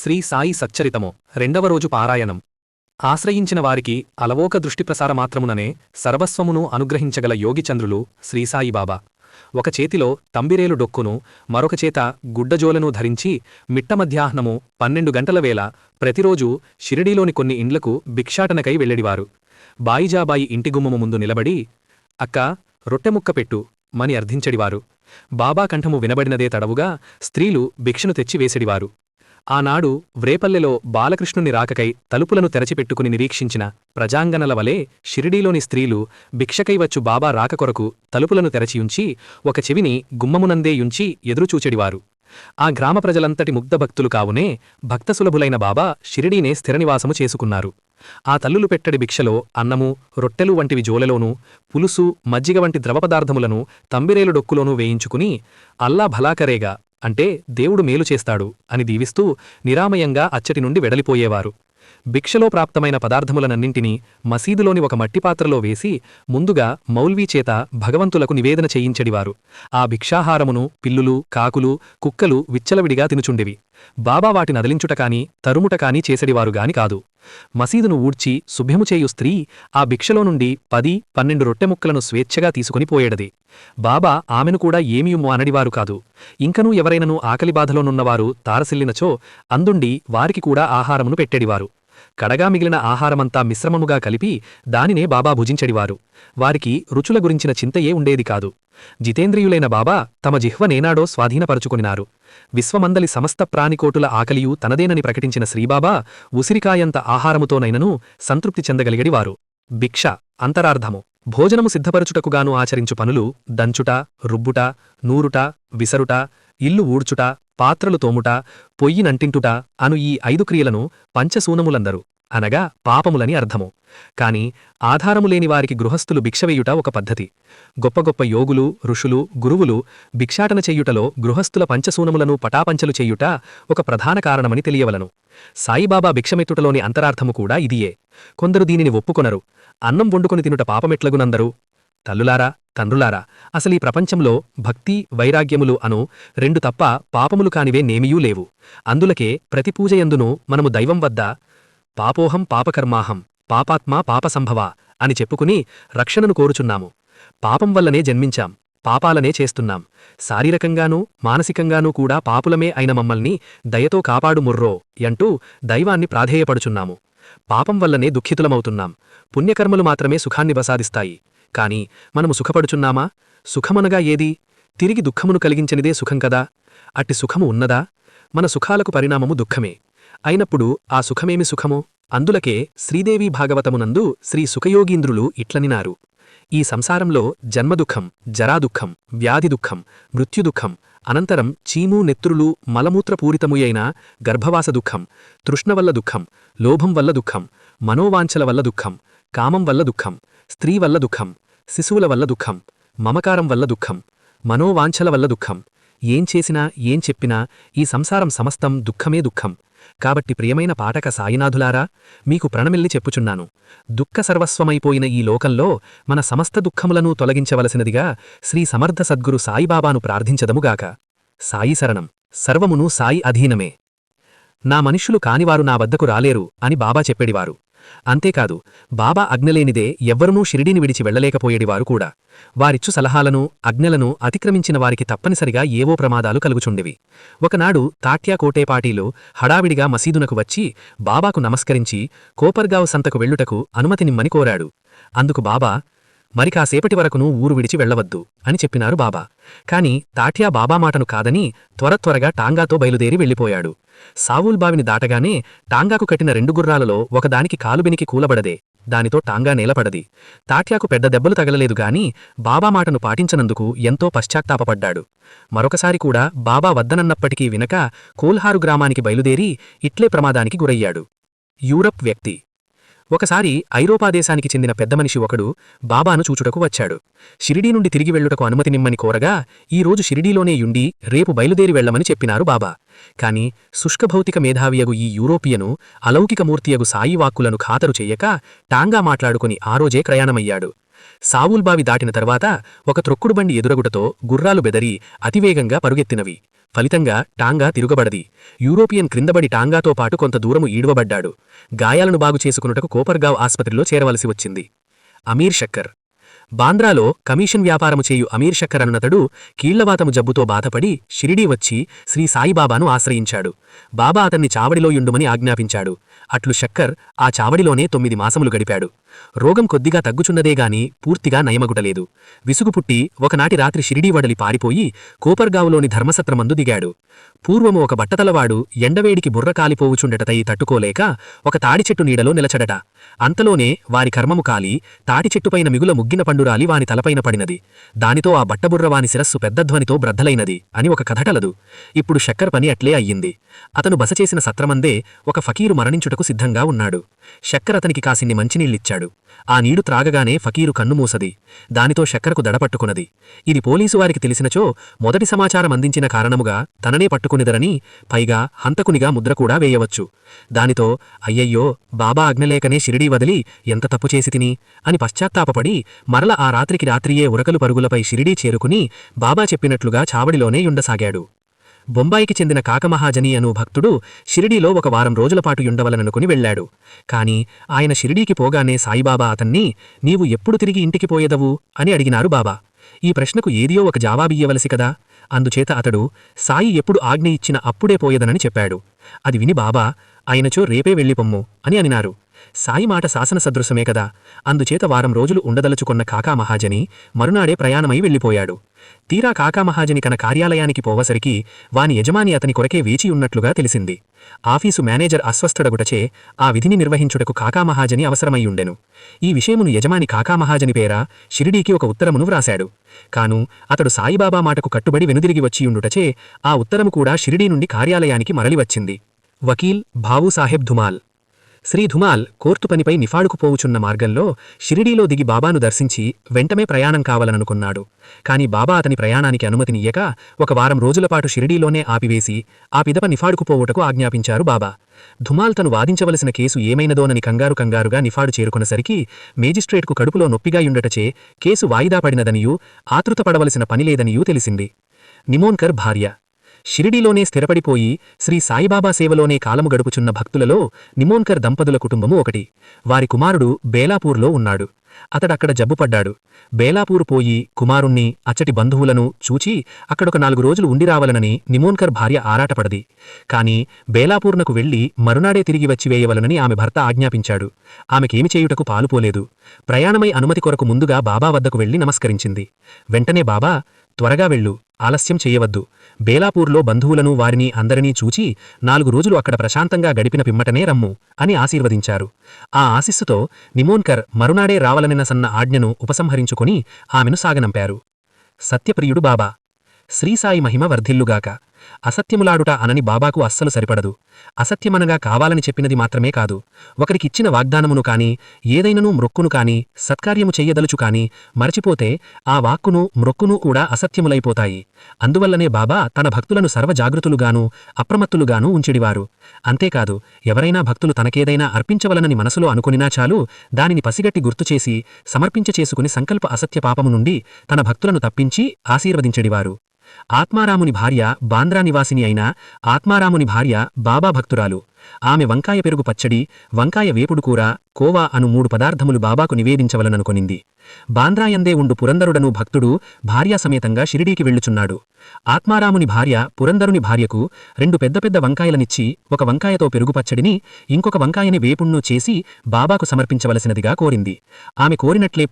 శ్రీ సాయి సచ్చరితము రెండవ రోజు పారాయణం. ఆశ్రయించిన వారికి అలవోక దృష్టిప్రసారమాత్రముననే సర్వస్వమును అనుగ్రహించగల యోగిచంద్రులు శ్రీసాయిబాబా. ఒక చేతిలో తంబిరేలు డొక్కును, మరొక చేత గుడ్డజోలను ధరించి మిట్ట మధ్యాహ్నము 12 గంటల వేళ ప్రతిరోజూ షిరిడీలోని కొన్ని ఇండ్లకు భిక్షాటనకై వెళ్ళెడివారు. బాయిజాబాయి ఇంటిగుమ్మము ముందు నిలబడి, అక్కా, రొట్టెముక్క పెట్టు మని అర్థించెడివారు. బాబా కంఠము వినబడినదే తడవుగా స్త్రీలు భిక్షను తెచ్చి వేసెడివారు. ఆనాడు వ్రేపల్లెలో బాలకృష్ణుని రాకకై తలుపులను తెరచిపెట్టుకుని నిరీక్షించిన ప్రజాంగనల వలె షిరిడీలోని స్త్రీలు భిక్షకై వచ్చు బాబా రాకకొరకు తలుపులను తెరచియుంచి ఒక చెవిని గుమ్మమునందేయుంచి ఎదురుచూచెడివారు. ఆ గ్రామ ప్రజలంతటి ముగ్ధభక్తులు కావునే భక్తసులభులైన బాబా షిరిడీనే స్థిరనివాసము చేసుకున్నారు. ఆ తల్లులు పెట్టడి భిక్షలో అన్నము, రొట్టెలు వంటివి జోలెలోనూ, పులుసు, మజ్జిగ వంటి ద్రవపదార్థములను తంబిరేలు డొక్కులోనూ వేయించుకుని అల్లా భలాకరేగా, అంటే దేవుడు మేలు చేస్తాడు అని దీవిస్తూ నిరామయంగా అచ్చటి నుండి వెడలిపోయేవారు. భిక్షలో ప్రాప్తమైన పదార్థములనన్నింటినీ మసీదులోని ఒక మట్టిపాత్రలో వేసి ముందుగా మౌల్వీ చేత భగవంతులకు నివేదన చేయించెడివారు. ఆ భిక్షాహారమును పిల్లులు, కాకులు, కుక్కలు విచ్చలవిడిగా తినుచుండెవి. బాబా వాటి నదిలించుటకాని తరుముటకాని చేసెడివారుగాని కాదు. మసీదును ఊడ్చి శుభ్యముచేయు స్త్రీ ఆ భిక్షలో నుండి 10-12 రొట్టెముక్కలను స్వేచ్ఛగా తీసుకుని పోయేడది. బాబా ఆమెను కూడా ఏమీయుము అనడివారు కాదు. ఇంకనూ ఎవరైనను ఆకలిబాధలోనున్నవారు తారసిల్లినచో అందుండి వారికి కూడా ఆహారమును పెట్టెడివారు. కడగా మిగిలిన ఆహారమంతా మిశ్రమముగా కలిపి దానినే బాబా భుజించెడివారు. వారికి రుచుల గురించిన చింతయే ఉండేది కాదు. జితేంద్రియులైన బాబా తమ జిహ్వనేనాడో స్వాధీనపరుచుకునినారు. విశ్వమందలి సమస్త ప్రాణికోటుల ఆకలియూ తనదేనని ప్రకటించిన శ్రీబాబా ఉసిరికాయంత ఆహారముతోనైనను సంతృప్తి చెందగలిగెడివారు. భిక్ష అంతరార్థము: భోజనము సిద్ధపరచుటకుగాను ఆచరించు పనులు దంచుట, రుబ్బుట, నూరుట, విసరుట, ఇల్లు ఊడ్చుట, పాత్రలు తోముట, పొయ్యినంటింటుట అను ఈ 5 క్రియలను పంచసూనములందరు, అనగా పాపములని అర్థము. కాని ఆధారములేని వారికి గృహస్థులు భిక్షవేయుట ఒక పద్ధతి. గొప్ప గొప్ప యోగులు, ఋషులు, గురువులు భిక్షాటన చెయ్యుటలో గృహస్థుల పంచసూనములను పటాపంచలు చెయ్యుట ఒక ప్రధాన కారణమని తెలియవలను. సాయిబాబా భిక్షమెత్తుటలోని అంతరార్థము కూడా ఇదియే. కొందరు దీనిని ఒప్పుకొనరు. అన్నం వండుకొని తినుట పాపమెట్లగునందరు? తల్లులారా, తండ్రులారా, అసలీ ప్రపంచంలో భక్తి, వైరాగ్యములు అను 2 తప్ప పాపములు కానివే నేమియూ లేవు. అందులకే ప్రతి పూజయందునూ మనము దైవం వద్ద పాపోహం పాపకర్మాహం పాపాత్మా పాపసంభవ అని చెప్పుకుని రక్షణను కోరుచున్నాము. పాపం వల్లనే జన్మించాం, పాపాలనే చేస్తున్నాం. శారీరకంగానూ మానసికంగానూ కూడా పాపులమే అయిన మమ్మల్ని దయతో కాపాడు ముర్రో యంటూ దైవాన్ని ప్రాధేయపడుచున్నాము. పాపం వల్లనే దుఃఖితులమవుతున్నాం. పుణ్యకర్మలు మాత్రమే సుఖాన్ని ప్రసాదిస్తాయి. కాని మనము సుఖపడుచున్నామా? సుఖమనగా ఏది? తిరిగి దుఃఖమును కలిగించనిదే సుఖం కదా. అట్టి సుఖము ఉన్నదా? మన సుఖాలకు పరిణామము దుఃఖమే అయినప్పుడు ఆ సుఖమేమి సుఖము? అందులకే శ్రీదేవి భాగవతమునందు శ్రీ సుఖయోగీంద్రులు ఇట్లనినారు: ఈ సంసారంలో జన్మదుఖం, జరాదుఖం, వ్యాధిదుఖం, మృత్యుదుఖం, అనంతరం చీము, నెత్తురులు, మలమూత్రపూరితముయైన గర్భవాస దుఃఖం, తృష్ణవల్ల దుఃఖం, లోభం వల్ల దుఃఖం, మనోవాంఛల వల్ల దుఃఖం, కామం వల్ల దుఃఖం, స్త్రీ వల్ల దుఃఖం, శిశువుల వల్ల దుఃఖం, మమకారం వల్ల దుఃఖం, మనోవాంఛల వల్ల దుఃఖం. ఏం చేసినా ఏం చెప్పినా ఈ సంసారం సమస్తం దుఃఖమే దుఃఖం. కాబట్టి ప్రియమైన పాఠక సాయినాథులారా, మీకు ప్రణమిల్లి చెప్పుచున్నాను. దుఃఖ సర్వస్వమైపోయిన ఈ లోకంలో మన సమస్త దుఃఖములను తొలగించవలసినదిగా శ్రీ సమర్థ సద్గురు సాయిబాబాను ప్రార్థించదముగాక. సాయి శరణం. సర్వమును సాయి అధీనమే. నా మనుష్యులు కానివారు నా వద్దకు రాలేరు అని బాబా చెప్పేడివారు. అంతేకాదు, బాబా ఆజ్ఞలేనిదే ఎవ్వరునూ షిరిడీని విడిచి వెళ్లలేకపోయేడివారు కూడా. వారిచ్చు సలహాలను, ఆజ్ఞలను అతిక్రమించిన వారికి తప్పనిసరిగా ఏవో ప్రమాదాలు కలుగుచుండెవి. ఒకనాడు తాట్యా కోటేపాటీలు హడావిడిగా మసీదునకు వచ్చి బాబాకు నమస్కరించి కోపర్గావ్ సంతకు వెళ్ళుటకు అనుమతినిమ్మని కోరాడు. అందుకు బాబా, మరి కాసేపటి వరకును ఊరు విడిచి వెళ్లవద్దు అని చెప్పినారు బాబా. కాని తాట్యా బాబా మాటను కాదని త్వరత్వరగా టాంగాతో బయలుదేరి వెళ్ళిపోయాడు. సావూల్బావిని దాటగానే టాంగాకు కట్టిన 2 గుర్రాలలో ఒకదానికి కాలుబెనికి కూలబడదే. దానితో టాంగా నేలపడది. తాట్యాకు పెద్ద దెబ్బలు తగలలేదుగాని బాబా మాటను పాటించనందుకు ఎంతో పశ్చాత్తాపపడ్డాడు. మరొకసారి కూడా బాబా వద్దనన్నప్పటికీ వినక కోల్హారు గ్రామానికి బయలుదేరి ఇట్లే ప్రమాదానికి గురయ్యాడు. యూరప్ వ్యక్తి. ఒకసారి ఐరోపా దేశానికి చెందిన పెద్ద మనిషి ఒకడు బాబాను చూచుటకు వచ్చాడు. షిరిడీ నుండి తిరిగి వెళ్ళుటకు అనుమతినిమ్మని కోరగా ఈరోజు షిరిడీలోనే యుండి రేపు బయలుదేరి వెళ్లమని చెప్పినారు బాబా. కాని శుష్కభౌతిక మేధావియగు ఈ యూరోపియను అలౌకికమూర్తియగు సాయి వాక్కులను ఖాతరు చెయ్యక టాంగా మాట్లాడుకుని ఆ రోజే ప్రయాణమయ్యాడు. సావుల్బావి దాటిన తర్వాత ఒక త్రొక్కుడుబండి ఎదురగుటతో గుర్రాలు బెదరి అతివేగంగా పరుగెత్తినవి. ఫలితంగా టాంగా తిరుగబడది. యూరోపియన్ క్రిందబడి టాంగాతో పాటు కొంత దూరము ఈడ్వబడ్డాడు. గాయాలను బాగు చేసుకున్నటకు కోపర్గావ్ ఆస్పత్రిలో చేరవలసి వచ్చింది. అమీర్ షక్కర్ బాంద్రాలో కమిషన్ వ్యాపారము చేయు అమీర్ షక్కర్ అనునతడు కీళ్లవాతము జబ్బుతో బాధపడి షిరిడీ వచ్చి శ్రీ సాయిబాబాను ఆశ్రయించాడు. బాబా అతన్ని చావడిలో యుండుమని ఆజ్ఞాపించాడు. అట్లు షక్కర్ ఆ చావడిలోనే 9 మాసములు గడిపాడు. రోగం కొద్దిగా తగ్గుచున్నదేగాని పూర్తిగా నయమగుటలేదు. విసుగుపుట్టి ఒకనాటి రాత్రి షిరిడీ వడలి పారిపోయి కోపర్గావులోని ధర్మసత్రమందు దిగాడు. పూర్వము ఒక బట్టతలవాడు ఎండవేడికి బుర్ర కాలిపోవుచుండటతై తట్టుకోలేక ఒక తాడిచెట్టు నీడలో నిలచడట. అంతలోనే వారి కర్మము కాలి తాటిచెట్టుపైన మిగుల ముగ్గిన పండురాలి వాని తలపైన పడినది. దానితో ఆ బట్టబుర్ర వాని శిరస్సు పెద్దధ్వనితో బ్రద్దలైనది అని ఒక కథటలదు. ఇప్పుడు షక్కర్ పని అట్లే అయ్యింది. అతను బసచేసిన సత్రమందే ఒక ఫకీరు మరణించుటకు సిద్ధంగా ఉన్నాడు. షక్కర్ అతనికి కాసిన్ని మంచినీళ్ళిచ్చాడు. ఆ నీడు త్రాగగానే ఫకీరు కన్నుమూసది. దానితో షక్కరకు దడపట్టుకున్నది. ఇది పోలీసువారికి తెలిసినచో మొదటి సమాచారం అందించిన కారణముగా తననే పట్టుకునిదరని, పైగా హంతకునిగా ముద్రకూడా వేయవచ్చు. దానితో అయ్యయ్యో, బాబా ఆజ్ఞలేకనే షిరిడీ వదిలి ఎంత తప్పు చేసి తిని అని పశ్చాత్తాపపడి మరల ఆ రాత్రికి రాత్రియే ఉరకలు పరుగులపై షిరిడీ చేరుకుని బాబా చెప్పినట్లుగా చావడిలోనే యుండసాగాడు. బొంబాయికి చెందిన కాకమహాజని అను భక్తుడు షిరిడీలో ఒక వారం రోజులపాటు యుండవలననుకుని వెళ్లాడు. కాని ఆయన షిరిడీకి పోగానే సాయిబాబా అతన్ని నీవు ఎప్పుడు తిరిగి ఇంటికి పోయేదవు అని అడిగినారు బాబా. ఈ ప్రశ్నకు ఏదియో ఒక జవాబియ్యవలసి కదా. అందుచేత అతడు సాయి ఎప్పుడు ఆజ్ఞ ఇచ్చిన అప్పుడే పోయేదనని చెప్పాడు. అది విని బాబా ఆయనచో రేపే వెళ్ళిపొమ్ము అని అనినారు. సాయి మాట శాసన సదృశమే కదా. అందుచేత వారం రోజులు ఉండదలుచుకున్న కాకామహాజని మరునాడే ప్రయాణమై వెళ్ళిపోయాడు. తీరా కాకామహాజని తన కార్యాలయానికి పోవసరికి వాని యజమాని అతని కొరకే వేచియున్నట్లుగా తెలిసింది. ఆఫీసు మేనేజర్ అస్వస్థుడగుటచే ఆ విధిని నిర్వహించుటకు కాకామహాజని అవసరమయ్యుండెను. ఈ విషయమును యజమాని కాకామహాజని పేర షిరిడీకి ఒక ఉత్తరమును వ్రాశాడు. కాను అతడు సాయిబాబా మాటకు కట్టుబడి వెనుదిరిగి వచ్చియుండుటచే ఆ ఉత్తరము కూడా షిరిడీ నుండి కార్యాలయానికి మరలివచ్చింది. వకీల్ భావూసాహెబ్ ధుమాల్ శ్రీ ధుమాల్ కోర్టు పనిపై నిఫాడుకు పోవుచున్న మార్గంలో షిరిడీలో దిగి బాబాను దర్శించి వెంటనే ప్రయాణం కావాలనుకున్నాడు. కాని బాబా అతని ప్రయాణానికి అనుమతినియ్యక ఒక వారం రోజులపాటు షిరిడీలోనే ఆపివేసి ఆ పిదప నిఫాడుకు పోవుటకు ఆజ్ఞాపించారు బాబా. ధుమాల్ తను వాదించవలసిన కేసు ఏమైనదోనని కంగారుగా నిఫాడు చేరుకునేసరికి మేజిస్ట్రేట్కు కడుపులో నొప్పిగా యుండటచే కేసు వాయిదా పడినదనియూ ఆతృతపడవలసిన పనిలేదనియూ తెలిసింది. నిమోన్కర్ భార్య షిరిడీలోనే స్థిరపడిపోయి శ్రీ సాయిబాబా సేవలోనే కాలము గడుపుచున్న భక్తులలో నిమోన్కర్ దంపతుల కుటుంబము ఒకటి. వారి కుమారుడు బేలాపూర్లో ఉన్నాడు. అతడక్కడ జబ్బుపడ్డాడు. బేలాపూర్ పోయి కుమారుణ్ణి అచ్చటి బంధువులను చూచి అక్కడొక 4 రోజులు ఉండిరావలనని నిమోన్కర్ భార్య ఆరాటపడది. కాని బేలాపూర్నకు వెళ్లి మరునాడే తిరిగి వచ్చివేయవలనని ఆమె భర్త ఆజ్ఞాపించాడు. ఆమెకేమి చేయుటకు పాలుపోలేదు. ప్రయాణమై అనుమతి కొరకు ముందుగా బాబా వద్దకు వెళ్లి నమస్కరించింది. వెంటనే బాబా త్వరగా వెళ్ళు, ఆలస్యం చెయ్యవద్దు. బేలాపూర్లో బంధువులను వారిని అందరినీ చూచి 4 రోజులు అక్కడ ప్రశాంతంగా గడిపిన పిమ్మటనే రమ్ము అని ఆశీర్వదించారు. ఆ ఆశీస్సుతో నిమోన్కర్ మరునాడే రావలనిన సన్న ఆజ్ఞను ఉపసంహరించుకుని ఆమెను సాగనంపారు. సత్యప్రియుడు బాబా శ్రీసాయి మహిమ వర్ధిల్లుగాక. అసత్యములాడుట అనని బాబాకు అస్సలు సరిపడదు. అసత్యమనగా కావాలని చెప్పినది మాత్రమే కాదు, ఒకరికిచ్చిన వాగ్దానమును కాని ఏదైనను మ్రొక్కును కాని సత్కార్యము చెయ్యదలుచు కాని మరచిపోతే ఆ వాక్కును మ్రొక్కును కూడా అసత్యములైపోతాయి. అందువల్లనే బాబా తన భక్తులను సర్వజాగృతులుగానూ అప్రమత్తులుగానూ ఉంచిడివారు. అంతేకాదు, ఎవరైనా భక్తులు తనకేదైనా అర్పించవలనని మనసులో అనుకునినా చాలు దానిని పసిగట్టి గుర్తుచేసి సమర్పించచేసుకుని సంకల్ప అసత్య పాపము నుండి తన భక్తులను తప్పించి ఆశీర్వదించెడివారు. ఆత్మారాముని భార్య బాంద్రా నివాసిని అయిన ఆత్మారాముని భార్య బాబా భక్తురాలు. ఆమె వంకాయ పెరుగు పచ్చడి, వంకాయ వేపుడు కూర, కోవా అను 3 పదార్థములు బాబాకు నివేదించవలననుకొనింది. బాంద్రాయందే ఉండు పురందరుడను భక్తుడు భార్యాసమేతంగా షిరిడీకి వెళ్ళుచున్నాడు. ఆత్మారాముని భార్య పురందరుని భార్యకు 2 పెద్ద వంకాయలనిచ్చి ఒక వంకాయతో పెరుగు పచ్చడిని ఇంకొక వంకాయని వేపుణ్ణు చేసి బాబాకు సమర్పించవలసినదిగా కోరింది. ఆమె కోరినట్లే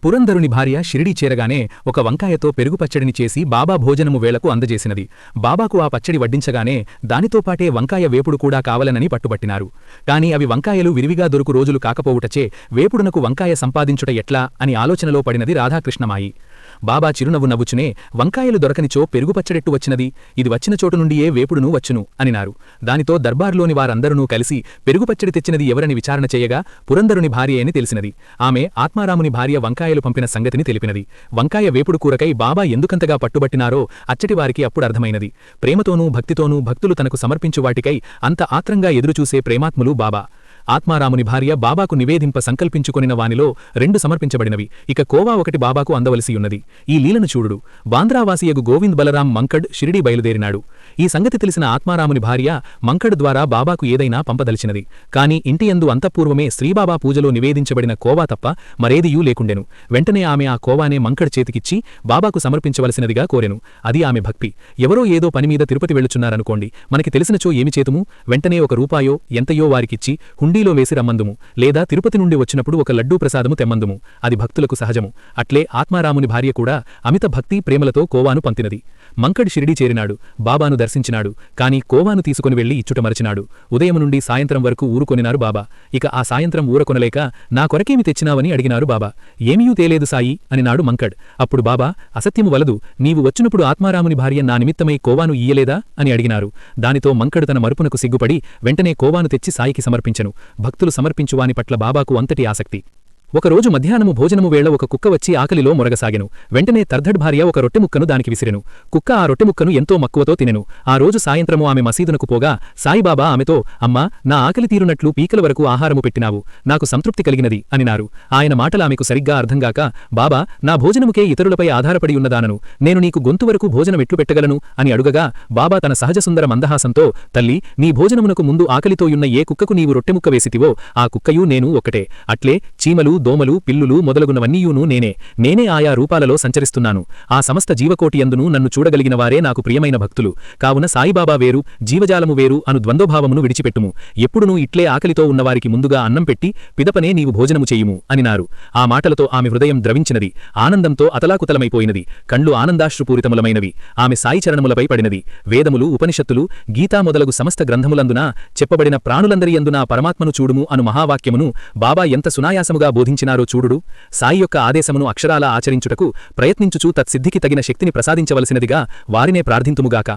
పురందరుని భార్య షిరిడీ చేరగానే ఒక వంకాయతో పెరుగు పచ్చడిని చేసి బాబా భోజనము వేళకు అందజేసినది. బాబాకు ఆ పచ్చడి వడ్డించగానే దానితో పాటే వంకాయ వేపుడు కూడా కావలనని పట్టుబట్టినారు. కాని అవి వంకాయలు విరివిగా దొరుకు రోజులు కాకపోవుటచే వేపుడునకు వంకాయ సంపాదించుట ఎట్లా అని ఆలోచనలో పడినది రాధాకృష్ణమాయి. బాబా చిరునవ్వు నవ్వుచునే వంకాయలు దొరకనిచో పెరుగు పచ్చడెట్టు వచ్చినది, ఇది వచ్చిన చోటు నుండియే వేపుడును వచ్చును అనినారు. దానితో దర్బార్లోని వారందరూ కలిసి పెరుగు పచ్చడి తెచ్చినది ఎవరని విచారణ చేయగా పురందరుని భార్య అని తెలిసినది. ఆమె ఆత్మారాముని భార్య వంకాయలు పంపిన సంగతిని తెలిపినది. వంకాయ వేపుడు కూరకై బాబా ఎందుకంతగా పట్టుబట్టినారో అచ్చటివారికి అప్పుడు అర్థమైనది. ప్రేమతోనూ భక్తితోనూ భక్తులు తనకు సమర్పించు వాటికై అంత ఆత్రంగా ఎదురుచూసే ప్రేమాత్ములు బాబా. ఆత్మారాముని భార్య బాబాకు నివేదింప సంకల్పించుకొనిన వానిలో 2 సమర్పించబడినవి. ఇక కోవా 1 బాబాకు అందవలసియున్నది. ఈ లీలను చూడుడు. బాంద్రావాసియగు గోవింద్ బలరాం మంకడ్ షిరిడీ బయలుదేరినాడు. ఈ సంగతి తెలిసిన ఆత్మారాముని భార్య మంకడ్ ద్వారా బాబాకు ఏదైనా పంపదలిచినది. కాని ఇంటియందు అంతఃపూర్వమే శ్రీబాబా పూజలో నివేదించబడిన కోవా తప్ప మరేదియూ లేకుండెను. వెంటనే ఆమె ఆ కోవానే మంకడ్ చేతికిచ్చి బాబాకు సమర్పించవలసినదిగా కోరెను. అది ఆమె భక్తి. ఎవరో ఏదో పనిమీద తిరుపతి వెళ్ళుచున్నారనుకోండి, మనకి తెలిసినచో ఏమి చేతుము? వెంటనే 1 రూపాయో ఎంతయో వారికిచ్చి హుండీలో వేసి రమ్మందుము, లేదా తిరుపతి నుండి వచ్చినప్పుడు 1 లడ్డూ ప్రసాదము తెమ్మందుము. అది భక్తులకు సహజము. అట్లే ఆత్మారాముని భార్య కూడా అమిత భక్తి ప్రేమలతో కోవాను పంపినది. మంకడ్ షిరిడీ చేరినాడు. బాబాను దర్శించినాడు. కాని కోవాను తీసుకుని వెళ్లి ఇచ్చుట మరచినాడు. ఉదయం నుండి సాయంత్రం వరకు ఊరుకొనినారు బాబా. ఇక ఆ సాయంత్రం ఊరకొనలేక, నా కొరకేమి తెచ్చినావని అడిగినారు బాబా. ఏమీయూ తేలేదు సాయి అనినాడు మంకడ్. అప్పుడు బాబా, అసత్యము వలదు, నీవు వచ్చినప్పుడు ఆత్మారాముని భార్య నా నిమిత్తమై కోవాను ఇయ్యలేదా అని అడిగినారు. దానితో మంకడ్ తన మరుపునకు సిగ్గుపడి వెంటనే కోవాను తెచ్చి సాయికి సమర్పించెను. భక్తులు సమర్పించువాని పట్ల బాబాకు అంతటి ఆసక్తి. ఒకరోజు మధ్యాహ్నము భోజనము వేళ 1 కుక్క వచ్చి ఆకలిలో మొరగసాగెను. వెంటనే తర్ధడ్ భార్య 1 రొట్టె ముక్కను దానికి విసిరెను. కుక్క ఆ రొట్టె ముక్కను ఎంతో మక్కువతో తినెను. ఆ రోజు సాయంత్రము ఆమె మసీదునకు పోగా సాయిబాబా ఆమెతో, అమ్మా, నా ఆకలి తీరునట్లు పీకల వరకు ఆహారము పెట్టినావు, నాకు సంతృప్తి కలిగినది అనినారు. ఆయన మాటలు ఆమెకు సరిగ్గా అర్థంగాక, బాబా, నా భోజనముకే ఇతరులపై ఆధారపడి ఉన్నదానను, నేను నీకు గొంతు వరకు భోజనమెట్లు పెట్టగలను అని అడుగగా, బాబా తన సహజసుందర మందహాసంతో, తల్లి, నీ భోజనమునకు ముందు ఆకలితోయున్న ఏ కుక్కకు నీవు రొట్టెముక్క వేసితివో ఆ కుక్కయూ నేను ఒక్కటే. అట్లే చీమలు, దోమలు, పిల్లులు మొదలగునవన్నీయూను నేనే ఆయా రూపాలలో సంచరిస్తున్నాను. ఆ సమస్త జీవకోటియందును నన్ను చూడగలిగిన వారే నాకు ప్రియమైన భక్తులు. కావున సాయిబాబా వేరు, జీవజాలము వేరు అను ద్వంద్వభావమును విడిచిపెట్టుము. ఎప్పుడునూ ఇట్లే ఆకలితో ఉన్నవారికి ముందుగా అన్నం పెట్టి పిదపనే నీవు భోజనము చేయుము అనినారు. ఆ మాటలతో ఆమె హృదయం ద్రవించినది. ఆనందంతో అతలాకుతలమైపోయినది. కళ్ళు ఆనందాశ్రుపూరితములమైనవి. ఆమె సాయి చరణములపై పడినది. వేదములు, ఉపనిషత్తులు, గీతా మొదలగు సమస్త గ్రంథములందున చెప్పబడిన ప్రాణులందరియందున పరమాత్మను చూడుము అను మహావాక్యమును బాబా ఎంత సునాయాసముగా బోధించినారో చూడుడు. సాయి యొక్క ఆదేశమును అక్షరాలా ఆచరించుటకు ప్రయత్నించుచూ తత్సిద్ధికి తగిన శక్తిని ప్రసాదించవలసినదిగా వారినే ప్రార్థింతుముగాక.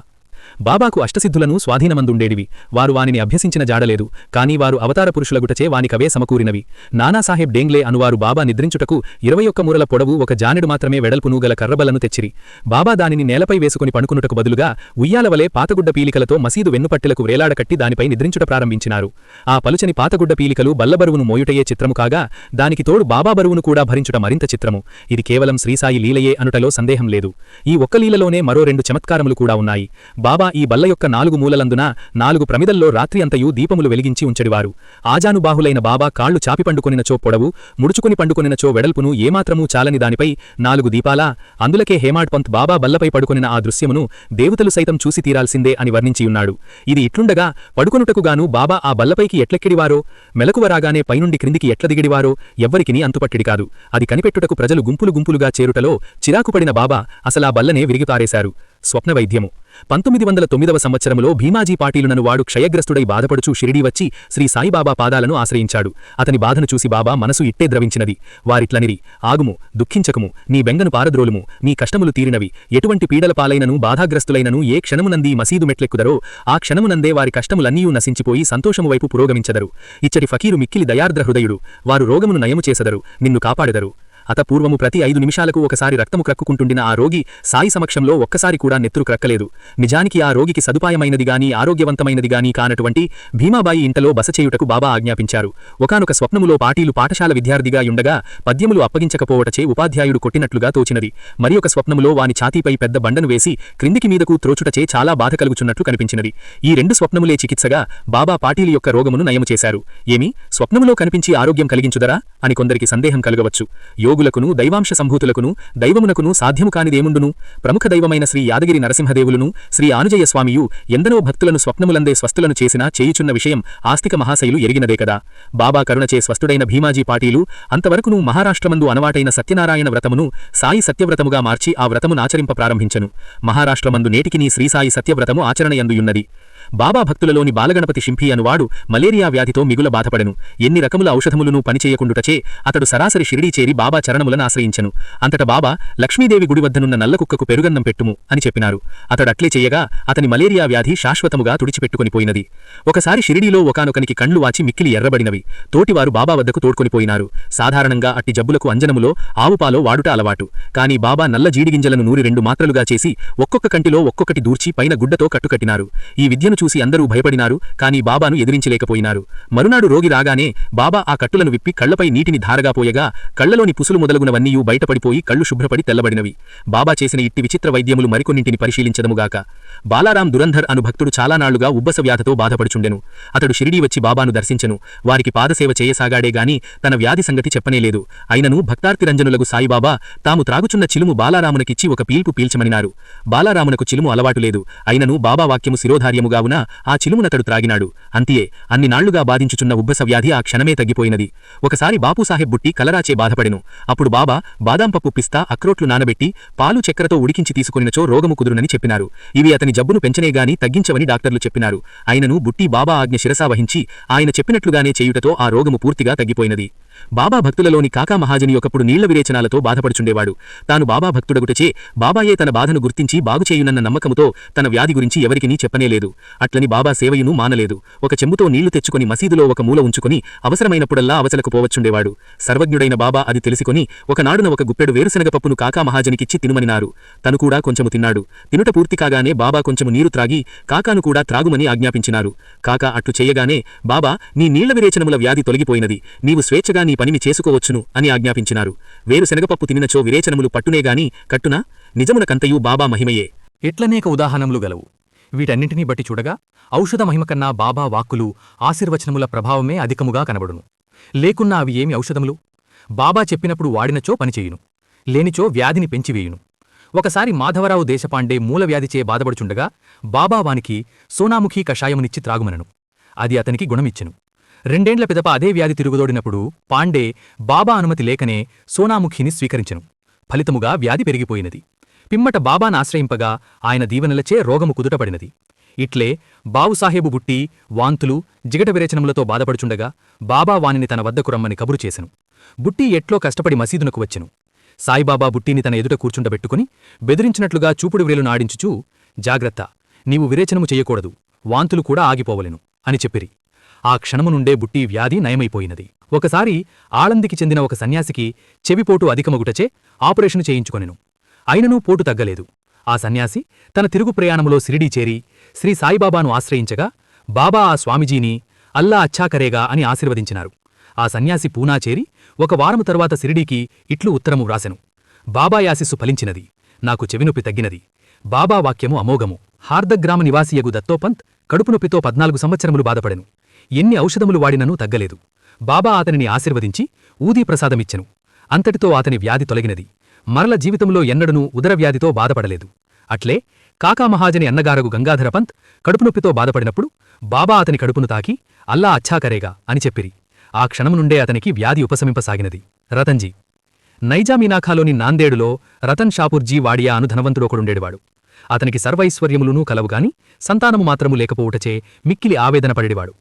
బాబాకు అష్టసిద్ధులను స్వాధీనమందుండేడివి. వారు వానిని అభ్యసించిన జాడలేదు. కాని వారు అవతార పురుషులగుటచే వానికవే సమకూరినవి. నానాసాహెబ్ డేంగ్లే అనువారు బాబా నిద్రించుటకు 21 మూరల పొడవు 1 జానెడు మాత్రమే వెడల్పును గల కర్రబలను తెచ్చిరి. బాబా దానిని నేలపై వేసుకుని పడుకునుటకు బదులుగా ఉయ్యాలవలే పాతగుడ్డ పీలికలతో మసీదు వెన్నుపట్టెలకు వేలాడకట్టి దానిపై నిద్రించుట ప్రారంభించినారు. ఆ పలుచని పాతగుడ్డ పీలికలు బల్లబరువును మోయుటయే చిత్రము కాగా, దానికి తోడు బాబా బరువును కూడా భరించుట మరింత చిత్రము. ఇది కేవలం శ్రీసాయి లీలయే అనుటలో సందేహం లేదు. ఈ ఒక్క లీలలోనే మరో 2 చమత్కారములు కూడా ఉన్నాయి. బాబా ఈ బల్ల యొక్క 4 మూలలందున 4 ప్రమిదల్లో రాత్రి అంతయు దీపములు వెలిగించి ఉంచెడివారు. ఆజానుబాహులైన బాబా కాళ్లు చాపి పండుకొనినచో పొడవు, ముడుచుకుని పండుకొనినచో వెడల్పును ఏమాత్రమూ చాలని దానిపై 4 దీపాలా. అందులకే హేమాడ్ పంత్ బాబా బల్లపై పడుకొనిన ఆ దృశ్యమును దేవతలు సైతం చూసి తీరాల్సిందే అని వర్ణించియున్నాడు. ఇది ఇట్లుండగా పడుకొనుటకుగాను బాబా ఆ బల్లపైకి ఎట్లెక్కిడివారో, మెలకువరాగానే పైనుండి క్రిందికి ఎట్ల దిగిడివారో ఎవ్వరికినీ అంతుపట్టిడి కాదు. అది కనిపెట్టుటకు ప్రజలు గుంపులు గుంపులుగా చేరుటలో చిరాకుపడిన బాబా అసలా బల్లనే విరిగిపారేశారు. స్వప్న వైద్యము. 1909వ సంవత్సరములో భీమాజీ పాటీలునను వాడు క్షయగ్రస్తుడై బాధపడుచూ షిరిడీ వచ్చి శ్రీ సాయిబాబా పాదాలను ఆశ్రయించాడు. అతని బాధను చూసి బాబా మనసు ఇట్టే ద్రవించినది. వారిట్లనిరి, ఆగుము, దుఃఖించకము, నీ బెంగను పారద్రోలుము, నీ కష్టములు తీరినవి. ఎటువంటి పీడల పాలైనను బాధాగ్రస్తులైనను ఏ క్షణమునందీ మసీదు మెట్లెక్కుదరో ఆ క్షణమునందే వారి కష్టములన్నీయూ నశించిపోయి సంతోషము వైపు పురోగమించెదరు. ఇచ్చటి ఫకీరు మిక్కిలి దయార్ద్ర హృదయుడు. వారు రోగమును నయము చేసెదరు, నిన్ను కాపాడెదరు. అత పూర్వము ప్రతి 5 నిమిషాలకు ఒకసారి రక్తము క్రక్కుకుంటుండిన ఆ రోగి సాయి సమక్షంలో ఒక్కసారి కూడా నెత్తురు క్రక్కలేదు. నిజానికి ఆ రోగికి సదుపాయమైనదిగాని ఆరోగ్యవంతమైనదిగాని కానటువంటి భీమాబాయి ఇంటలో బస చేయుటకు బాబా ఆజ్ఞాపించారు. ఒకానొక స్వప్నములో పాటీలు పాఠశాల విద్యార్థిగా యుండగా పద్యములు అప్పగించకపోవటచే ఉపాధ్యాయుడు కొట్టినట్లుగా తోచినది. మరి ఒక స్వప్నములో వాని ఛాతీపై పెద్ద బండను వేసి క్రిందికి మీదకు త్రోచుటచే చాలా బాధ కలుగుచున్నట్లు కనిపించినది. ఈ 2 స్వప్నములే చికిత్సగా బాబా పాటీలు యొక్క రోగమును నయము చేశారు. ఏమి, స్వప్నములో కనిపించి ఆరోగ్యం కలిగించుదరా అని కొందరికి సందేహం కలగవచ్చు. యోగులకును దైవాంశ సంభూతులకును దైవమునకును సాధ్యము కానిదేముండును? ప్రముఖ దైవమైన శ్రీ యాదగిరి నరసింహదేవులును శ్రీ ఆనుజయ స్వామియు ఎందరో భక్తులను స్వప్నములందే స్వస్థులను చేసినా చేయుచున్న విషయం ఆస్తిక మహాశయులు ఎరిగినదే కదా. బాబా కరుణచే స్వస్థుడైన భీమాజీ పాటీలు అంతవరకును మహారాష్ట్రమందు అనవాటైన సత్యనారాయణ వ్రతమును సాయి సత్యవ్రతముగా మార్చి ఆ వ్రతమునాచరింప ప్రారంభించెను. మహారాష్ట్రమందు నేటికినీ శ్రీసాయి సత్యవ్రతము ఆచరణయందుయున్నది. బాబా భక్తులలోని బాలగణపతి షింఫీ అనువాడు మలేరియా వ్యాధితో మిగుల బాధపడెను. ఎన్ని రకముల ఔషధములను పనిచేయకుండుటచే అతడు సరాసరి షిరిడీ చేరి బాబా చరణములను ఆశ్రయించెను. అంతట బాబా, లక్ష్మీదేవి గుడి వద్దనున్న నల్లకుక్కకు పెరుగన్నం పెట్టుము అని చెప్పినారు. అతడట్లే చెయ్యగా అతని మలేరియా వ్యాధి శాశ్వతముగా తుడిచిపెట్టుకొనిపోయినది. ఒకసారి షిరిడీలో ఒకానొకనికి కండ్లు వాచి మిక్కిలి ఎర్రబడినవి. తోటివారు బాబా వద్దకు తోడ్కొనిపోయినారు. సాధారణంగా అట్టి జబ్బులకు అంజనములో ఆవుపాలో వాడుట అలవాటు. కాని బాబా నల్ల జీడిగింజలను నూరి 2 మాత్రలుగా చేసి ఒక్కొక్క కంటిలో ఒక్కొక్కటి దూర్చి పైన గుడ్డతో కట్టుకట్టినారు. ఈ విద్యను బాధను చూసి అందరూ భయపడినారు, కాని బాబాను ఎదిరించలేకపోయినారు. మరునాడు రోగి రాగానే బాబా ఆ కట్టులను విప్పి కళ్లపై నీటిని ధారగా పోయగా కళ్లలోని పుసులు మొదలగునవన్నీయూ బయటపడిపోయి కళ్ళు శుభ్రపడి తెల్లబడినవి. బాబా చేసిన ఇట్టి విచిత్ర వైద్యములు మరికొన్నింటిని పరిశీలించదముగాక. బాలారాం దురంధర్ అను భక్తుడు చాలా నాళ్లుగా ఉబ్బస వ్యాధితో బాధపడుచుండెను. అతడు షిరిడీ వచ్చి బాబాను దర్శించెను. వారికి పాదసేవ చేయసాగాడే గాని తన వ్యాధి సంగతి చెప్పనేలేదు. అయినను భక్తార్తిరంజనులగు సాయిబాబా తాము త్రాగుచున్న చిలుము బాలారామునకిచ్చి ఒక పీల్పు పీల్చమనినారు. బాలారామునకు చిలుము అలవాటు లేదు. అయినను బాబా వాక్యము శిరోధార్యముగావున ఆ చిలుమునతడు త్రాగినాడు. అంతియే అన్ని నాళ్లుగా బాధించుచున్న ఉబ్బస వ్యాధి ఆ క్షణమే తగ్గిపోయినది. ఒకసారి బాపూసాహెబ్ బుట్టి కలరాచే బాధపడెను. అప్పుడు బాబా బాదాంపప్పు, పిస్తా, అక్రోట్లు నానబెట్టి పాలు చక్కెరతో ఉడికించి తీసుకొనినచో రోగము కుదురునని చెప్పినారు. ఇవి అతని జబ్బును పెంచనేగాని తగ్గించవని డాక్టర్లు చెప్పినారు. అయినను బుట్టి బాబా ఆజ్ఞ శిరసావహించి ఆయన చెప్పినట్లుగానే చేయుటతో ఆ రోగము పూర్తిగా తగ్గిపోయినది. బాబా భక్తులలోని కాకా మహాజని ఒకప్పుడు నీళ్ల విరేచనాలతో బాధపడుచుండేవాడు. తాను బాబా భక్తుడగుటచే బాబాయే తన బాధను గుర్తించి బాగుచేయునన్న నమ్మకముతో తన వ్యాధి గురించి ఎవరికినీ చెప్పనేలేదు. అట్లని బాబా సేవయును మానలేదు. ఒక చెంబుతో నీళ్లు తెచ్చుకొని మసీదులో ఒక మూల ఉంచుకొని అవసరమైనప్పుడల్లా అవసలకు పోవచ్చుండేవాడు. సర్వజ్ఞుడైన బాబా అది తెలుసుకొని ఒకనాడున ఒక గుప్పెడు వేరుశనగ పప్పును కాకా మహాజనికిచ్చి తినుమనినారు. తను కూడా కొంచెము తిన్నాడు. తినుట పూర్తి కాగానే బాబా కొంచెము నీరు త్రాగి కాకాను కూడా త్రాగుమని ఆజ్ఞాపించినారు. కాకా అట్లు చేయగానే బాబా, నీ నీళ్ల విరేచనముల వ్యాధి తొలగిపోయినది, నీవు స్వేచ్ఛగా నీ పనిని చేసుకోవచ్చును అని ఆజ్ఞాపించినారు. వేరుశనగపప్పు తినినచో విరేచనములు పట్టునేగాని కట్టునా? నిజమునకంతయు బాబా మహిమయే. ఇట్లనేక ఉదాహరణలు గలవు. వీటన్నింటినీ బట్టి చూడగా ఔషధ మహిమకన్నా బాబా వాక్కులు, ఆశీర్వచనముల ప్రభావమే అధికముగా కనబడును. లేకున్నా అవి ఏమి ఔషధములు? బాబా చెప్పినప్పుడు వాడినచో పనిచేయును, లేనిచో వ్యాధిని పెంచివేయును. ఒకసారి మాధవరావు దేశపాండే మూలవ్యాధిచే బాధపడుచుండగా బాబా వానికి సోనాముఖి కషాయమునిచ్చి త్రాగుమనను. అది అతనికి గుణమిచ్చెను. 2 ఏండ్ల పిదప అదే వ్యాధి తిరుగుదోడినప్పుడు పాండే బాబా అనుమతి లేకనే సోనాముఖిని స్వీకరించెను. ఫలితముగా వ్యాధి పెరిగిపోయినది. పిమ్మట బాబానాశ్రయింపగా ఆయన దీవెనలచే రోగము కుదుటపడినది. ఇట్లే బావుసాహేబు బుట్టి వాంతులు, జిగట విరేచనములతో బాధపడుచుండగా బాబా వానిని తన వద్దకు రమ్మని కబురు చేసెను. బుట్టి ఎట్లో కష్టపడి మసీదునకు వచ్చెను. సాయిబాబా బుట్టిని తన ఎదుట కూర్చుండబెట్టుకుని బెదిరించినట్లుగా చూపుడు వ్రేలు నాడించుచూ, జాగ్రత్త, నీవు విరేచనము చెయ్యకూడదు, వాంతులు కూడా ఆగిపోవలెను అని చెప్పిరి. ఆ క్షణము నుండే బుట్టి వ్యాధి నయమైపోయినది. ఒకసారి ఆళందికి చెందిన ఒక సన్యాసికి చెవిపోటు అధికమగుటచే ఆపరేషను చేయించుకొనెను. అయిననూ పోటు తగ్గలేదు. ఆ సన్యాసి తన తిరుగు ప్రయాణములో సిరిడీ చేరి శ్రీ సాయిబాబాను ఆశ్రయించగా బాబా ఆ స్వామిజీని అల్లా అచ్చాకరేగా అని ఆశీర్వదించినారు. ఆ సన్యాసి పూనా చేరి 1 వారము తరువాత సిరిడీకి ఇట్లు ఉత్తరము వ్రాసెను. బాబాయాశిస్సు ఫలించినది, నాకు చెవినొప్పి తగ్గినది. బాబా వాక్యము అమోఘము. హార్దగ్రామ నివాసియగు దత్తోపంత్ కడుపునొప్పితో 14 సంవత్సరములు బాధపడెను. ఎన్ని ఔషధములు వాడిననూ తగ్గలేదు. బాబా అతనిని ఆశీర్వదించి ఊదీ ప్రసాదమిచ్చెను. అంతటితో అతని వ్యాధి తొలగినది. మరల జీవితంలో ఎన్నడనూ ఉదరవ్యాధితో బాధపడలేదు. అట్లే కాకా మహాజని అన్నగారగు గంగాధరపంత్ కడుపునొప్పితో బాధపడినప్పుడు బాబా అతని కడుపును తాకి అల్లా అచ్చాకరేగా అని చెప్పిరి. ఆ క్షణము నుండే అతనికి వ్యాధి ఉపశమింపసాగినది. రతన్జీ నైజామీనాఖాలోని నాందేడులో రతన్ షాపూర్జీ వాడియా అను ధనవంతుడొకడుండేవాడు. అతనికి సర్వైశ్వర్యములునూ కలవుగాని సంతానము మాత్రము లేకపోవుటచే మిక్కిలి ఆవేదన పడేవాడు.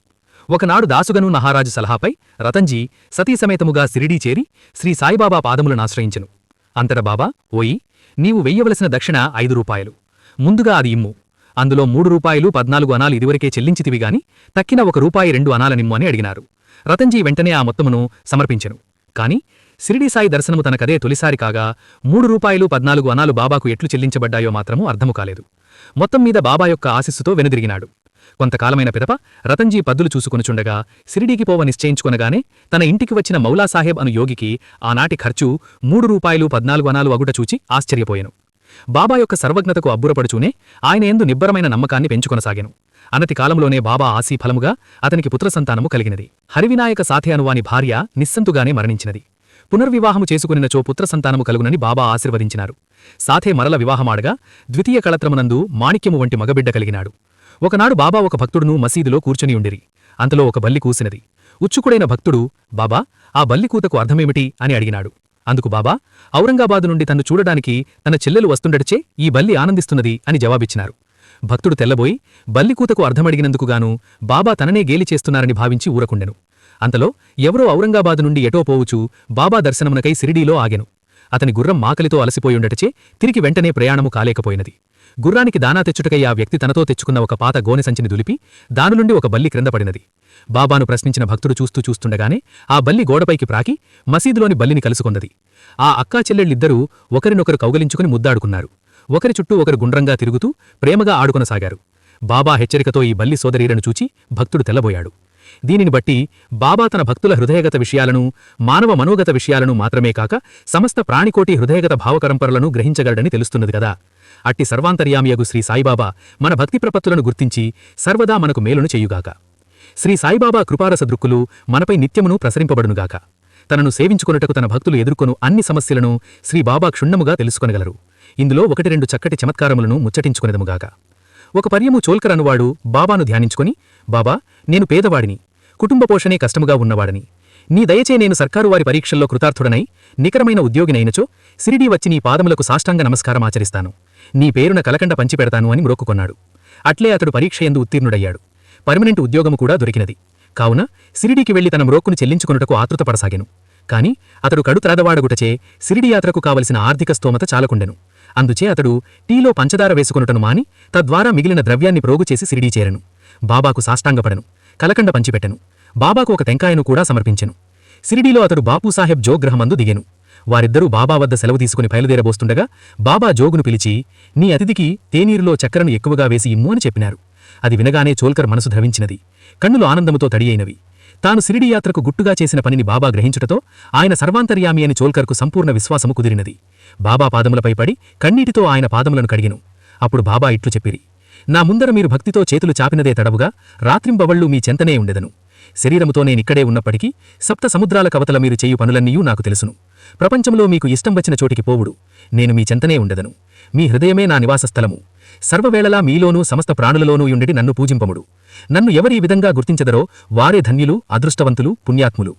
ఒకనాడు దాసుగను నహారాజు సలహాపై రతన్జీ సతీసమేతముగా సిరిడీ చేరి శ్రీ సాయిబాబా పాదములనాశ్రయించెను. అంతట బాబా, ఓయి, నీవు వెయ్యవలసిన దక్షిణ 5 రూపాయలు, ముందుగా అది ఇమ్ము. అందులో 3 రూపాయలు 14 అనాలు ఇదివరకే చెల్లించితివిగాని తక్కిన 1 రూపాయి 2 అనాలనిమ్ము అని అడిగినారు. రతన్జీ వెంటనే ఆ మొత్తమును సమర్పించెను. కాని సిరిడీ సాయి దర్శనము తనకదే తొలిసారి కాగా 3 రూపాయలు 14 అనాలు బాబాకు ఎట్లు చెల్లించబడ్డాయో మాత్రము అర్థము కాలేదు. మొత్తం మీద బాబా యొక్క ఆశీస్సుతో వెనుదిరిగినాడు. కొంతకాలమైన పిదప రతన్జీ పద్దులు చూసుకొనుచుండగా సిరిడీకి పోవ నిశ్చయించుకొనగానే తన ఇంటికి వచ్చిన మౌలాసాహెబ్ అను యోగికి ఆనాటి ఖర్చు 3 రూపాయలు 14 అనాలు అగుట చూచి ఆశ్చర్యపోయెను. బాబా యొక్క సర్వజ్ఞతకు అబ్బురపడుచూనే ఆయన యందు నిబ్బరమైన నమ్మకాన్ని పెంచుకొనసాగెను. అనతి కాలంలోనే బాబా ఆశీ ఫలముగా అతనికి పుత్రసంతానము కలిగినది. హరివినాయక సాథే అనువాని భార్య నిస్సంతుగానే మరణించినది. పునర్వివాహము చేసుకునినచో పుత్రసంతానము కలుగునని బాబా ఆశీర్వదించినారు. సాథే మరల వివాహమాడగా ద్వితీయ కళత్రమునందు మాణిక్యము వంటి మగబిడ్డ కలిగినాడు. ఒకనాడు బాబా ఒక భక్తుడును మసీదులో కూర్చొనియుండిరి. అంతలో ఒక బల్లి కూసినది. ఉత్సుకుడైన భక్తుడు, బాబా, ఆ బల్లి కూతకు అర్థమేమిటి అని అడిగినాడు. అందుకు బాబా, ఔరంగాబాదు నుండి తన్ను చూడడానికి తన చెల్లెలు వస్తుండటచే ఈ బల్లి ఆనందిస్తున్నది అని జవాబిచ్చినారు. భక్తుడు తెల్లబోయి బల్లికూతకు అర్థమడిగినందుకుగాను బాబా తననే గేలి చేస్తున్నారని భావించి ఊరకుండెను. అంతలో ఎవరో ఔరంగాబాదు నుండి ఎటో పోవుచూ బాబా దర్శనమునకై సిరిడీలో ఆగెను. అతని గుర్రం మాకలితో అలసిపోయుండటచే తిరిగి వెంటనే ప్రయాణము కాలేకపోయినది. గుర్రానికి దానా తెచ్చుటకై ఆ వ్యక్తి తనతో తెచ్చుకున్న ఒక పాత గోనె సంచిని దులిపి దానినుండి ఒక బల్లి క్రిందపడినది. బాబాను ప్రశ్నించిన భక్తుడు చూస్తుండగానే ఆ బల్లి గోడపైకి ప్రాకి మసీదులోని బల్లిని కలుసుకొన్నది. ఆ అక్కా చెల్లెళ్ళిద్దరూ ఒకరినొకరు కౌగలించుకుని ముద్దాడుకున్నారు. ఒకరి చుట్టూ ఒకరు గుండ్రంగా తిరుగుతూ ప్రేమగా ఆడుకొనసాగారు. బాబా హెచ్చరికతో ఈ బల్లి సోదరీలను చూచి భక్తుడు తెల్లబోయాడు. దీనిని బట్టి బాబా తన భక్తుల హృదయగత విషయాలను, మానవ మనోగత విషయాలను మాత్రమే కాక సమస్త ప్రాణికోటి హృదయగత భావకరంపరలను గ్రహించగలడని తెలుస్తున్నది కదా. అట్టి సర్వాంతర్యామియగు శ్రీ సాయిబాబా మన భక్తి ప్రపత్తులను గుర్తించి సర్వదా మనకు మేలును చెయ్యుగాక. శ్రీ సాయిబాబా కృపారస దృక్కులు మనపై నిత్యమును ప్రసరింపబడునుగాక. తనను సేవించుకొనుటకు తన భక్తులు ఎదుర్కొను అన్ని సమస్యలను శ్రీ బాబా క్షుణ్ణముగా తెలుసుకొనగలరు. ఇందులో 1-2 చక్కటి చమత్కారములను ముచ్చటించుకొనెదముగాక. ఒక పర్యము చోల్కర్ అనువాడు బాబాను ధ్యానించుకొని, బాబా, నేను పేదవాడిని, కుటుంబ పోషణే కష్టముగా ఉన్నవాడని. నీ దయచే నేను సర్కారు వారి పరీక్షల్లో కృతార్థుడనై నికరమైన ఉద్యోగినైనచో సిరిడీ వచ్చి నీ పాదములకు సాష్టాంగ నమస్కారం ఆచరిస్తాను. నీ పేరున కలకండ పంచిపెడతాను అని మ్రొక్కుకొన్నాడు. అట్లే అతడు పరీక్షయందు ఉత్తీర్ణుడయ్యాడు. పర్మనెంట్ ఉద్యోగము కూడా దొరికినది. కావున సిరిడీకి వెళ్లి తన మ్రోక్కును చెల్లించుకొనుటకు ఆతృతపడసాగెను. కాని అతడు కడు త్రాదవాడగుటచే సిరిడి యాత్రకు కావలసిన ఆర్థిక స్తోమత చాలకుండెను. అందుచే అతడు టీలో పంచదార వేసుకొనుటను మాని తద్వారా మిగిలిన ద్రవ్యాన్ని ప్రోగుచేసి సిరిడీ చేరెను. బాబాకు సాష్టాంగపడెను, కలకండ పంచిపెట్టెను. బాబాకు ఒక టెంకాయను కూడా సమర్పించెను. సిరిడీలో అతడు బాపూసాహెబ్ జోగ్రహమందు దిగెను. వారిద్దరూ బాబా వద్ద సెలవు తీసుకుని బయలుదేరబోస్తుండగా బాబా జోగును పిలిచి, నీ అతిథికి తేనీరులో చక్కెరను ఎక్కువగా వేసి ఇమ్ము అని చెప్పినారు. అది వినగానే చోల్కర్ మనసు ద్రవించినది. కన్నులు ఆనందముతో తడియైనవి. తాను సిరిడి యాత్రకు గుట్టుగా చేసిన పనిని బాబా గ్రహించుటతో ఆయన సర్వాంతర్యామి అని చోల్కర్కు సంపూర్ణ విశ్వాసము కుదిరినది. బాబా పాదములపై పడి కన్నీటితో ఆయన పాదములను కడిగెను. అప్పుడు బాబా ఇట్లు చెప్పిరి, నా ముందర మీరు భక్తితో చేతులు చాపినదే తడవుగా రాత్రింబవళ్ళు మీ చెంతనే ఉండెదను. శరీరముతో నేనిక్కడే ఉన్నప్పటికీ సప్త సముద్రాల కవతల మీరు చేయు పనులన్నీయూ నాకు తెలుసును. ప్రపంచంలో మీకు ఇష్టం వచ్చిన చోటికి పోవుడు. నేను మీ చెంతనే ఉండెదను. మీ హృదయమే నా నివాసస్థలము. సర్వవేళలా మీలోనూ సమస్త ప్రాణులలోనూ యుండెడి నన్ను పూజింపముడు. నన్ను ఎవరి విధంగా గుర్తించెదరో వారే ధన్యులు, అదృష్టవంతులు, పుణ్యాత్ములు.